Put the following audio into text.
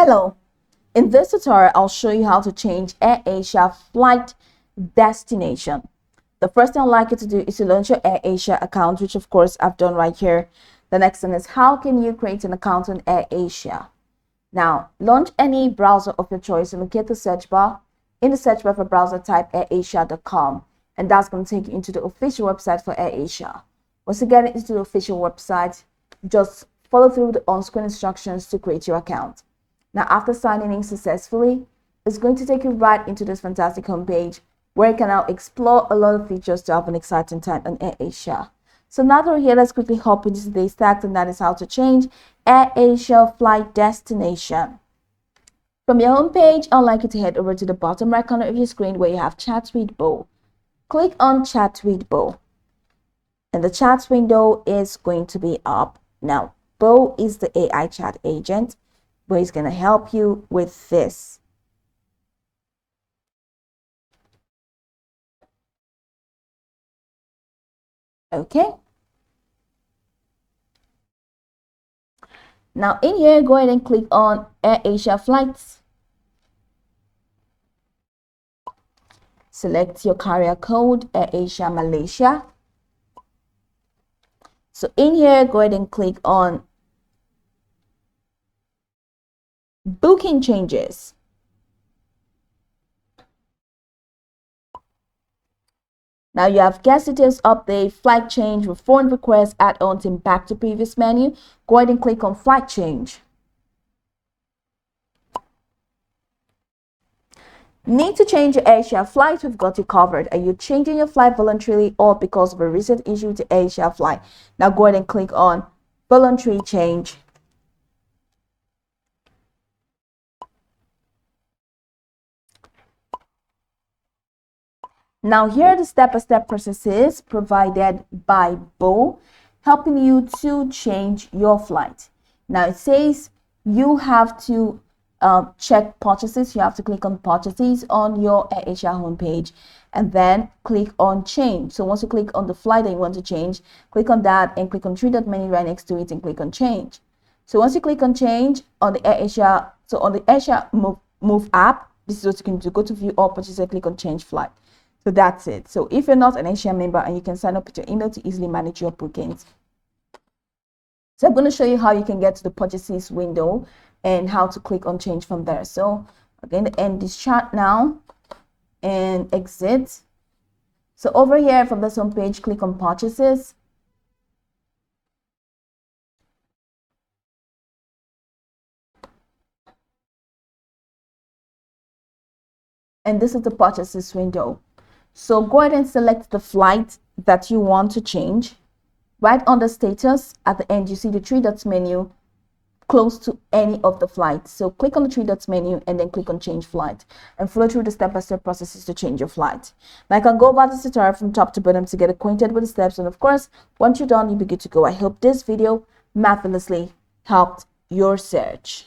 Hello, in this tutorial I'll show you how to change Airasia flight destination. The first thing I'd like you to do is to launch your Airasia account, which of course I've done right here. The next thing is, how can you create an account on Airasia? Now, launch any browser of your choice and locate the search bar. In the search bar for browser, type airasia.com, and that's going to take you into the official website for Airasia. Once you get into the official website, just follow through the on-screen instructions to create your account. Now, after signing in successfully, it's going to take you right into this fantastic homepage where you can now explore a lot of features to have an exciting time on Airasia. So now that we're here, let's quickly hop into today's task, and that is how to change Airasia flight destination. From your homepage, I'd like you to head over to the bottom right corner of your screen where you have Chat with Bo. Click on Chat with Bo, and the chat window is going to be up. Now, Bo is the AI chat agent, where he's going to help you with this. Okay. Now in here, go ahead and click on Airasia flights. Select your carrier code, Airasia Malaysia. So in here, go ahead and click on booking changes. Now you have guest details update, flight change, refund request, add-ons, and back to previous menu. Go ahead and click on flight change. Need to change your Airasia flight? We've got you covered. Are you changing your flight voluntarily or because of a recent issue to Airasia flight? Now go ahead and click on voluntary change. Now here are the step-by-step processes provided by Bo, helping you to change your flight. Now it says you have to check purchases. You have to click on purchases on your Airasia homepage and then click on change. So once you click on the flight that you want to change, click on that and click on three-dot menu right next to it and click on change. So once you click on change on the Airasia, so on the Airasia Move app, this is what you can do. Go to view all purchases, click on change flight. So that's it. So if you're not an Airasia member, and you can sign up with your email to easily manage your bookings. So I'm going to show you how you can get to the purchases window and how to click on change from there. So I'm going to end this chat now and exit. So over here from this home page, click on purchases. And this is the purchases window. So go ahead and select the flight that you want to change. Right on the status, at the end, you see the three dots menu close to any of the flights. So click on the three dots menu and then click on change flight and follow through the step-by-step processes to change your flight. Now I can go about this tutorial from top to bottom to get acquainted with the steps. And of course, once you're done, you'll be good to go. I hope this video marvelously helped your search.